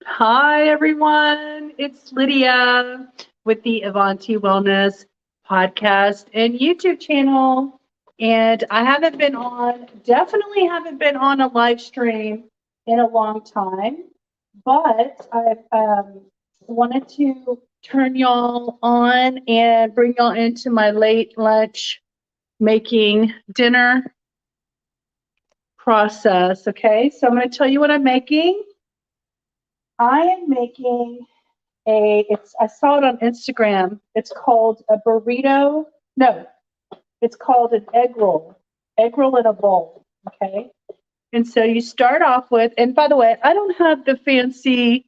Hi, everyone. It's Lydia with the Avanti Wellness podcast and YouTube channel. And I definitely haven't been on a live stream in a long time, but I've wanted to turn y'all on and bring y'all into my late lunch making dinner process. Okay, so I'm going to tell you what I'm making. I am making I saw it on Instagram. It's called a burrito. No, it's called an egg roll. Egg roll in a bowl. Okay. And so you start off with, and by the way, I don't have the fancy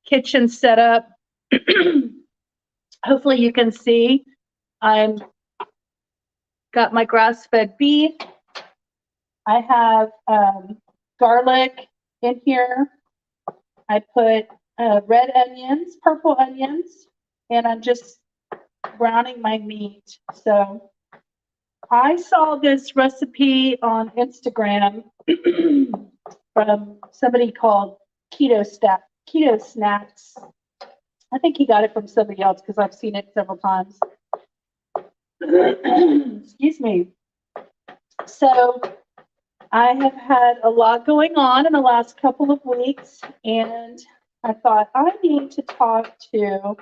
kitchen setup. Hopefully you can see. I'm got my grass-fed beef. I have garlic in here. I put red onions, purple onions, and I'm just browning my meat. So I saw this recipe on Instagram from somebody called Keto Snacks. I think he got it from somebody else because I've seen it several times. Excuse me. So I have had a lot going on in the last couple of weeks, and I thought I need to talk to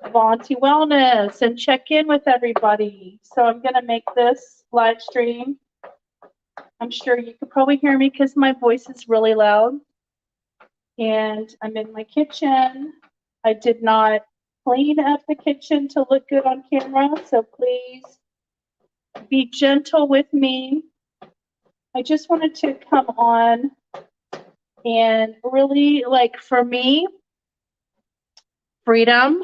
Avanti Wellness and check in with everybody. So I'm going to make this live stream. I'm sure you can probably hear me because my voice is really loud. And I'm in my kitchen. I did not clean up the kitchen to look good on camera, so please be gentle with me. I just wanted to come on and really, like, for me, freedom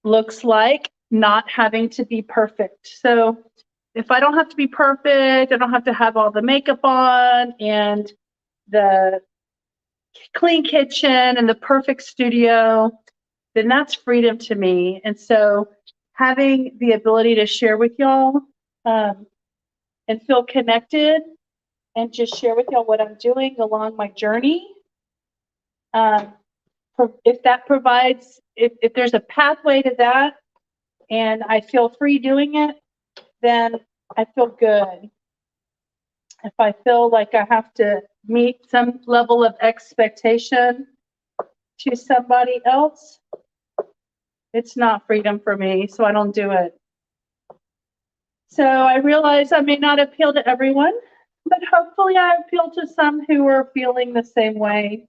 looks like not having to be perfect. So if I don't have to be perfect, I don't have to have all the makeup on and the clean kitchen and the perfect studio, then that's freedom to me. And so having the ability to share with y'all and feel connected and just share with y'all what I'm doing along my journey. If that provides, if there's a pathway to that and I feel free doing it, then I feel good. If I feel like I have to meet some level of expectation to somebody else, it's not freedom for me, so I don't do it. So I realize I may not appeal to everyone, but hopefully I appeal to some who are feeling the same way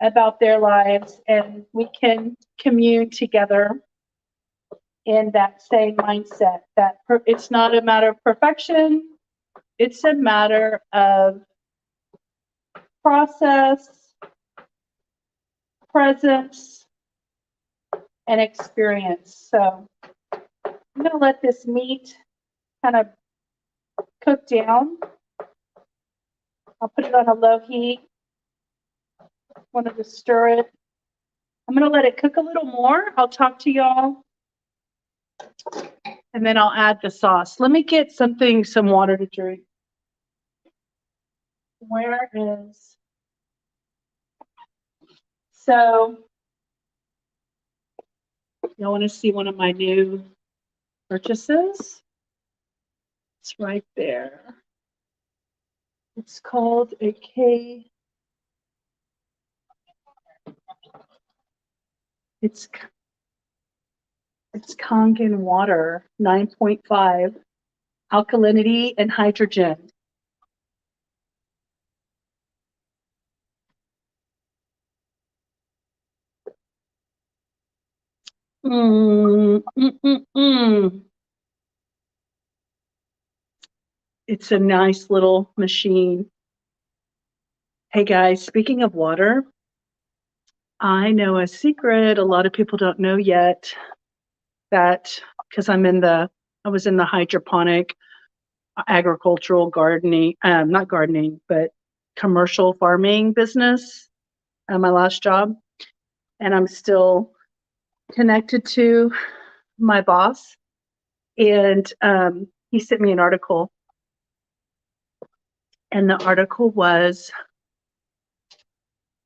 about their lives, and we can commune together in that same mindset that it's not a matter of perfection, it's a matter of process, presence, and experience. So I'm going to let this meat kind of cook down. I'll put it on a low heat. Wanted to stir it. I'm going to let it cook a little more. I'll talk to y'all. And then I'll add the sauce. Let me get some water to drink. Where is... So, y'all want to see one of my new purchases? It's right there. It's called a It's Kangen water, 9.5 alkalinity and hydrogen. It's a nice little machine. Hey guys, speaking of water, I know a secret a lot of people don't know yet, that because I was in the hydroponic agricultural gardening, not gardening, but commercial farming business at my last job. And I'm still connected to my boss. And he sent me an article. And the article was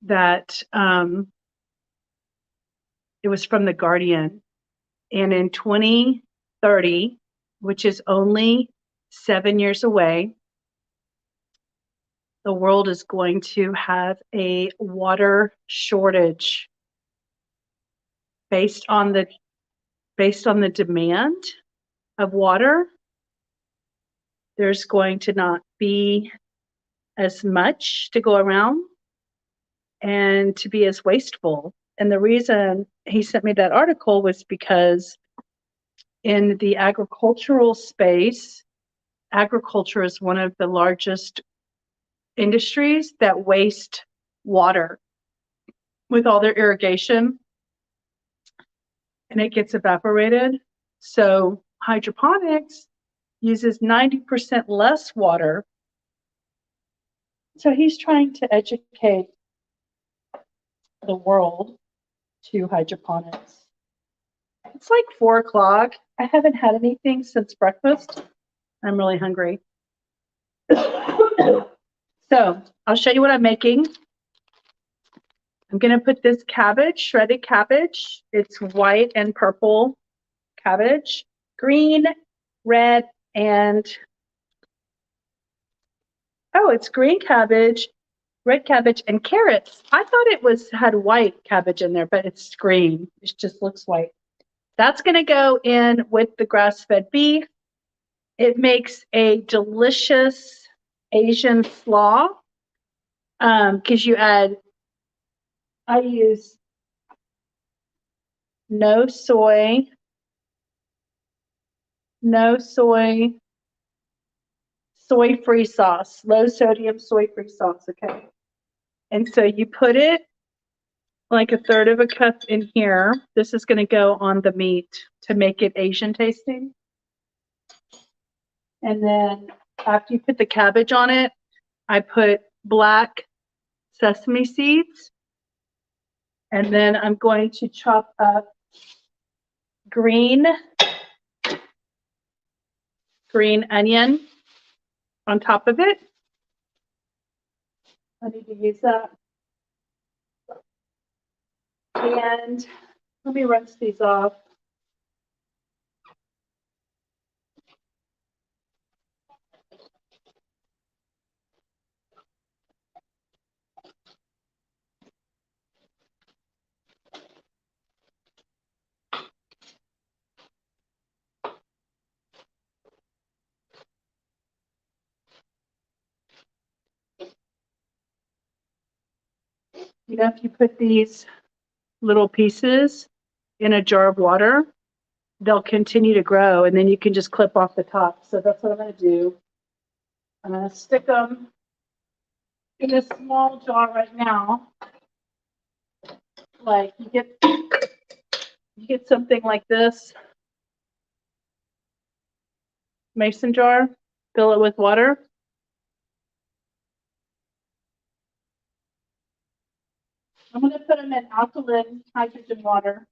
that it was from The Guardian. And in 2030, which is only 7 years away, the world is going to have a water shortage based on the demand of water. There's going to not be as much to go around and to be as wasteful. And the reason he sent me that article was because in the agricultural space, agriculture is one of the largest industries that waste water with all their irrigation, and it gets evaporated. So hydroponics uses 90% less water. So he's trying to educate the world to hydroponics. It's like 4 o'clock. I haven't had anything since breakfast. I'm really hungry. So I'll show you what I'm making. I'm going to put this cabbage, shredded cabbage. It's white and purple cabbage, green, red, and it's green cabbage, red cabbage, and carrots. I thought it had white cabbage in there, but it's green. It just looks white. That's going to go in with the grass-fed beef. It makes a delicious Asian slaw because I use no soy, soy-free sauce, low sodium soy-free sauce, okay? And so you put it like a third of a cup in here. This is going to go on the meat to make it Asian tasting. And then after you put the cabbage on it, I put black sesame seeds. And then I'm going to chop up green onion on top of it. I need to use that. And let me rinse these off. If you put these little pieces in a jar of water, they'll continue to grow, and then you can just clip off the top. So that's what I'm going to do. I'm going to stick them in a small jar right now. Like you get something like this mason jar, fill it with water. I'm going to put them in alkaline hydrogen water.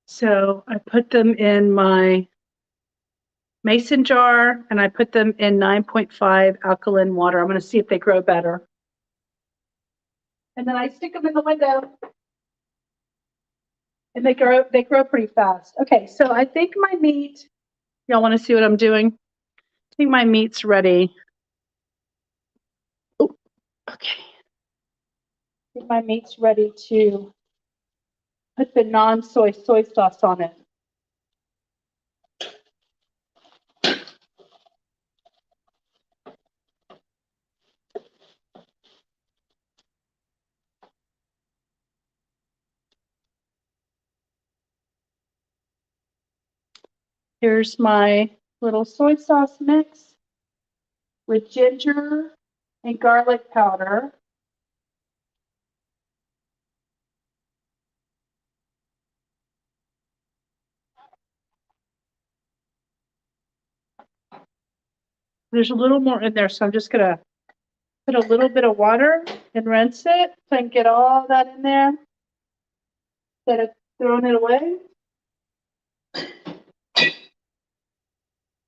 So I put them in my mason jar and I put them in 9.5 alkaline water. I'm going to see if they grow better. And then I stick them in the window. And they grow pretty fast. Okay, so I think my meat, y'all want to see what I'm doing? I think my meat's ready. Oh, okay. I think my meat's ready to put the non-soy soy sauce on it. Here's my little soy sauce mix with ginger and garlic powder. There's a little more in there, so I'm just gonna put a little bit of water and rinse it so I can get all that in there instead of throwing it away.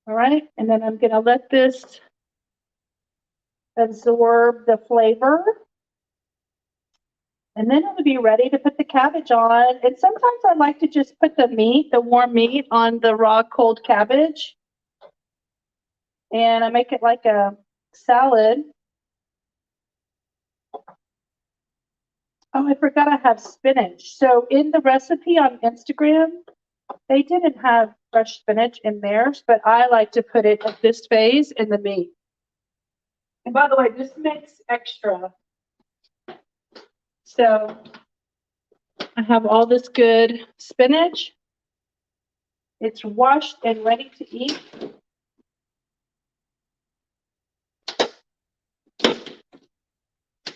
All right, and then I'm gonna let this absorb the flavor. And then it'll be ready to put the cabbage on. And sometimes I like to just put the meat, the warm meat, on the raw cold cabbage. And I make it like a salad. Oh, I forgot I have spinach. So in the recipe on Instagram, they didn't have fresh spinach in theirs, but I like to put it at this phase in the meat. And by the way, this makes extra. So I have all this good spinach. It's washed and ready to eat.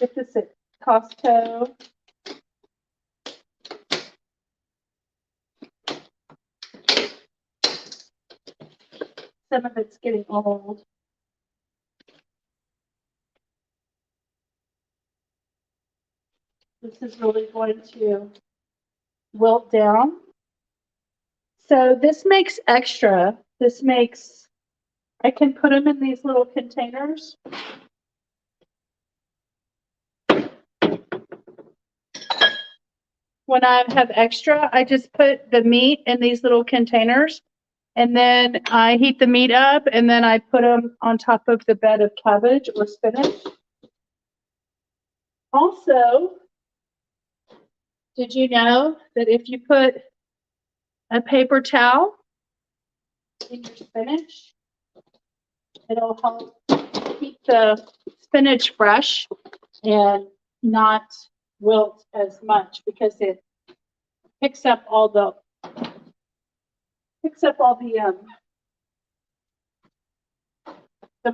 Get this at Costco. Some of it's getting old. This is really going to wilt down. So this makes extra. This makes, I can put them in these little containers. When I have extra, I just put the meat in these little containers, and then I heat the meat up, and then I put them on top of the bed of cabbage or spinach. Also, did you know that if you put a paper towel in your spinach, it'll help keep the spinach fresh and not wilt as much because it picks up all the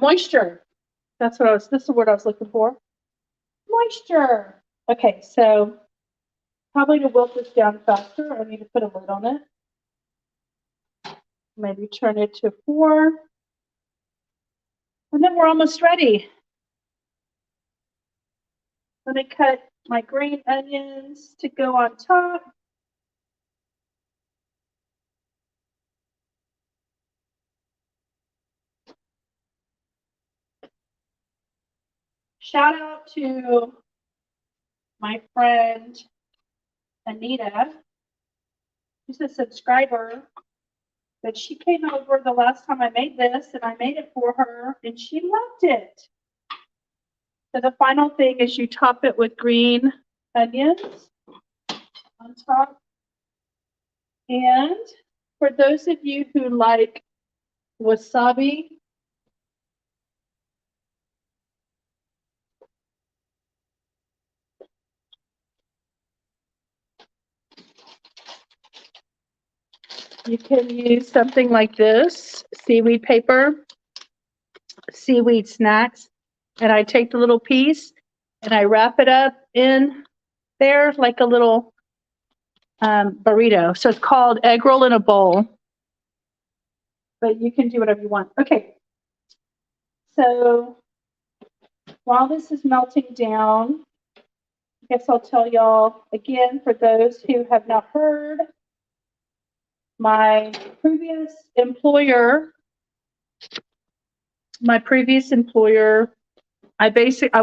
moisture. That's the word I was looking for. Moisture. Okay, so probably to wilt this down faster, I need to put a lid on it. Maybe turn it to 4. And then we're almost ready. Let me cut my green onions to go on top. Shout out to my friend Anita, who's a subscriber, but she came over the last time I made this, and I made it for her, and she loved it. So the final thing is you top it with green onions on top. And for those of you who like wasabi, you can use something like this, seaweed paper, seaweed snacks. And I take the little piece and I wrap it up in there like a little burrito. So it's called egg roll in a bowl. But you can do whatever you want. Okay. So while this is melting down, I guess I'll tell y'all again, for those who have not heard, my previous employer, I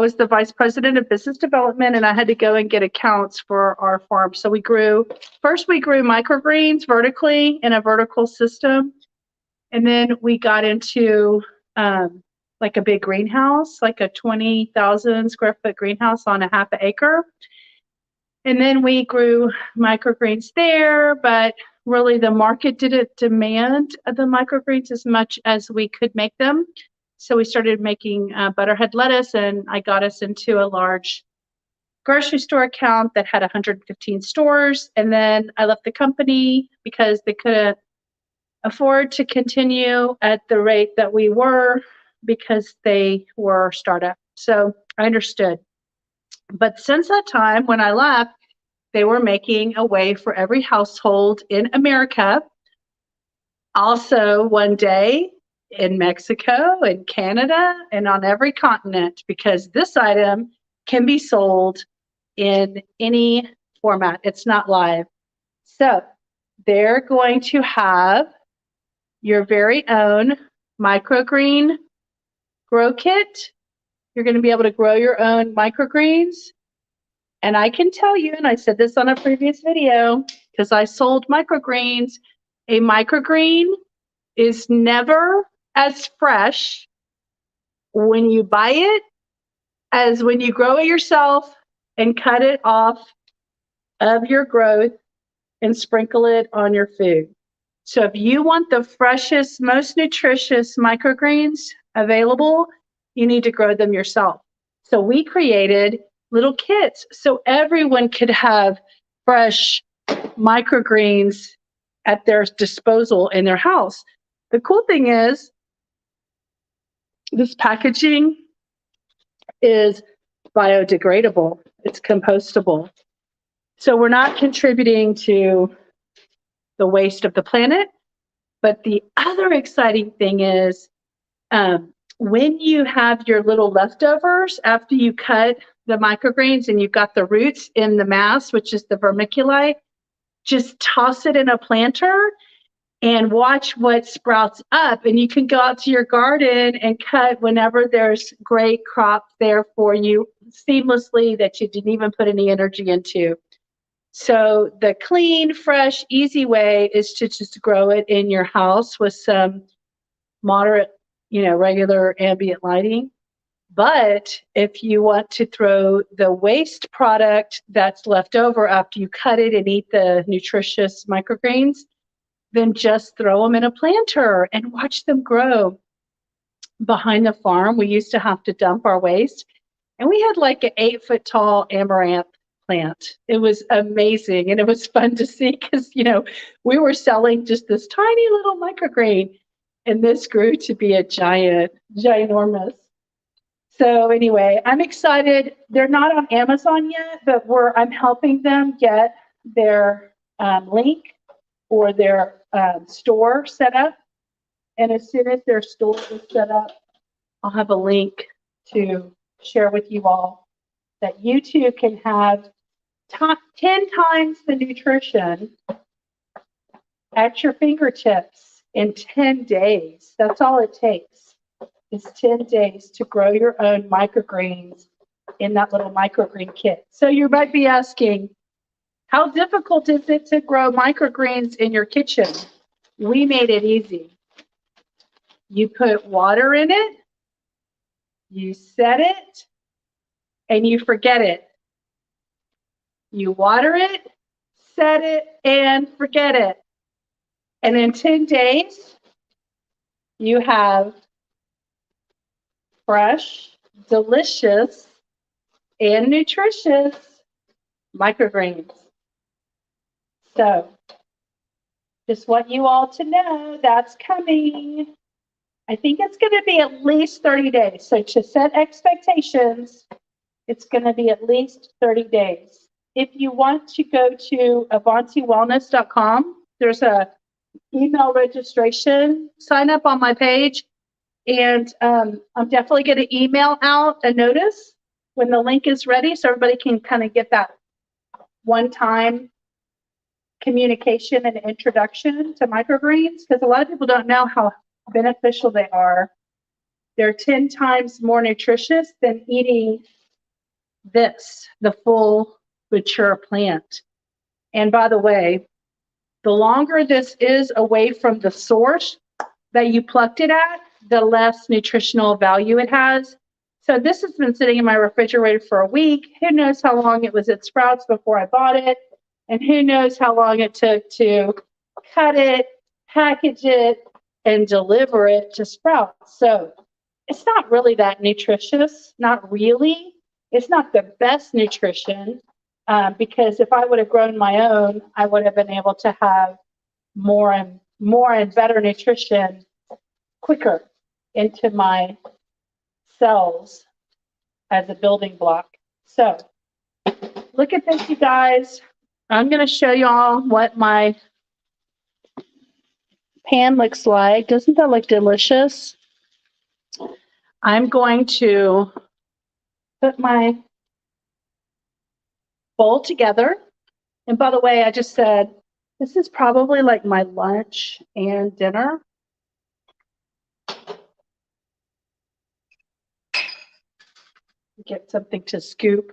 was the vice president of business development, and I had to go and get accounts for our farm. So we grew microgreens vertically in a vertical system. And then we got into like a big greenhouse, like a 20,000 square foot greenhouse on a half an acre. And then we grew microgreens there, but really the market didn't demand the microgreens as much as we could make them. So we started making butterhead lettuce, and I got us into a large grocery store account that had 115 stores. And then I left the company because they couldn't afford to continue at the rate that we were because they were startup. So I understood. But since that time, when I left, they were making a way for every household in America. Also, one day, in Mexico and Canada and on every continent, because this item can be sold in any format. It's not live. So they're going to have your very own microgreen grow kit. You're going to be able to grow your own microgreens. And I can tell you, and I said this on a previous video, because I sold microgreens, a microgreen is never as fresh when you buy it as when you grow it yourself and cut it off of your growth and sprinkle it on your food. So if you want the freshest, most nutritious microgreens available, you need to grow them yourself. So we created little kits so everyone could have fresh microgreens at their disposal in their house. The cool thing is this packaging is biodegradable. It's compostable. So we're not contributing to the waste of the planet. But the other exciting thing is when you have your little leftovers after you cut the microgreens and you've got the roots in the mass, which is the vermiculite, just toss it in a planter and watch what sprouts up. And you can go out to your garden and cut whenever there's great crop there for you seamlessly that you didn't even put any energy into. So the clean, fresh, easy way is to just grow it in your house with some moderate, regular ambient lighting. But if you want to throw the waste product that's left over after you cut it and eat the nutritious microgreens, then just throw them in a planter and watch them grow. Behind the farm, we used to have to dump our waste, and we had like an 8-foot tall amaranth plant. It was amazing, and it was fun to see because, we were selling just this tiny little microgreen, and this grew to be a ginormous. So anyway, I'm excited. They're not on Amazon yet, but I'm helping them get their link or their store set up. And as soon as their store is set up, I'll have a link to share with you all that you too can have 10 times the nutrition at your fingertips in 10 days. That's all it takes, is 10 days to grow your own microgreens in that little microgreen kit. So you might be asking, how difficult is it to grow microgreens in your kitchen? We made it easy. You put water in it, you set it, and you forget it. You water it, set it, and forget it. And in 10 days, you have fresh, delicious, and nutritious microgreens. So, just want you all to know that's coming. I think it's going to be at least 30 days. So to set expectations, it's going to be at least 30 days. If you want to go to AvantiWellness.com, there's a email registration. Sign up on my page, and I'm definitely going to email out a notice when the link is ready so everybody can kind of get that one-time communication and introduction to microgreens, because a lot of people don't know how beneficial they are. They're 10 times more nutritious than eating the full mature plant. And by the way, the longer this is away from the source that you plucked it at, the less nutritional value it has. So this has been sitting in my refrigerator for a week. Who knows how long it was at Sprouts before I bought it, and who knows how long it took to cut it, package it, and deliver it to Sprouts. So it's not really that nutritious, not really. It's not the best nutrition, because if I would have grown my own, I would have been able to have more and better nutrition quicker into my cells as a building block. So look at this, you guys. I'm going to show you all what my pan looks like. Doesn't that look delicious? I'm going to put my bowl together. And by the way, I just said, this is probably like my lunch and dinner. Get something to scoop.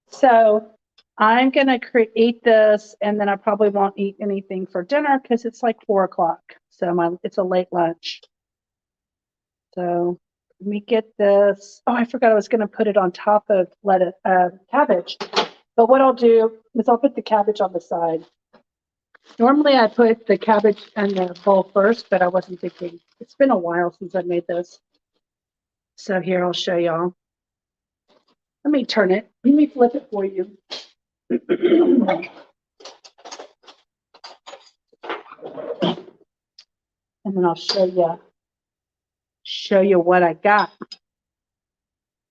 So I'm going to create this, and then I probably won't eat anything for dinner because it's like 4 o'clock. So it's a late lunch. So let me get this. Oh, I forgot I was going to put it on top of cabbage. But what I'll do is I'll put the cabbage on the side. Normally I put the cabbage in the bowl first, but I wasn't thinking. It's been a while since I made this. So here, I'll show y'all. Let me turn it. Let me flip it for you. And then I'll show you what I got.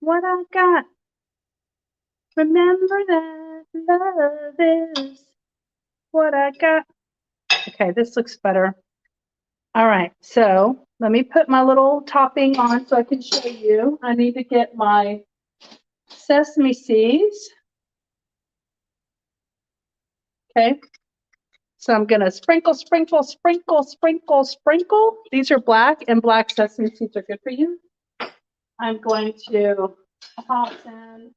What I got. Remember that love is what I got. Okay, this looks better. All right, so let me put my little topping on so I can show you. I need to get my sesame seeds. Okay, so I'm gonna sprinkle, sprinkle, sprinkle, sprinkle, sprinkle. These are black, and black sesame seeds are good for you. I'm going to toss in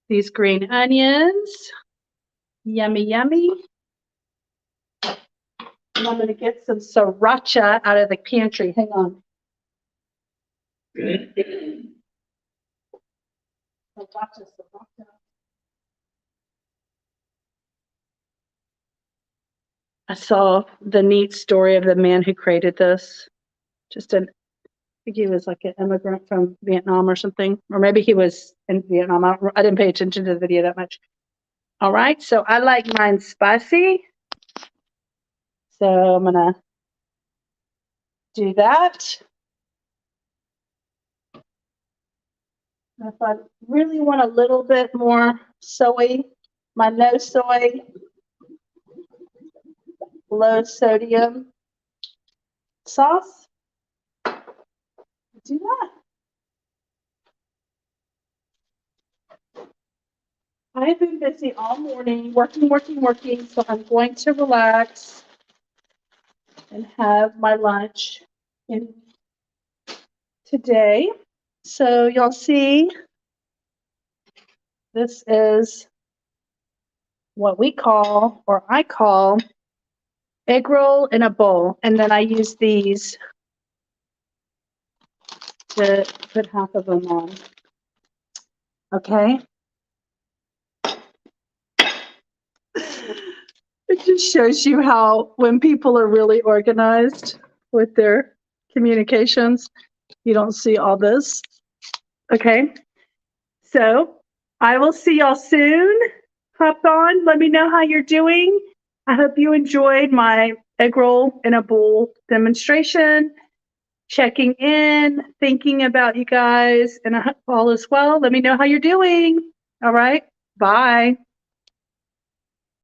these green onions. Yummy, yummy. And I'm going to get some sriracha out of the pantry. Hang on. Sriracha. I saw the neat story of the man who created this. I think he was like an immigrant from Vietnam or something. Or maybe he was in Vietnam. I didn't pay attention to the video that much. All right, so I like mine spicy. So I'm going to do that. And if I really want a little bit more soy, my no soy, low sodium sauce, do that. I've been busy all morning, working, so I'm going to relax and have my lunch today. So y'all see, this is what we call, or I call, egg roll in a bowl. And then I use these to put half of them on. Okay. It just shows you how when people are really organized with their communications, you don't see all this. Okay. So I will see y'all soon. Hop on. Let me know how you're doing. I hope you enjoyed my egg roll in a bowl demonstration. Checking in, thinking about you guys, and I hope all is well. Let me know how you're doing. All right. Bye.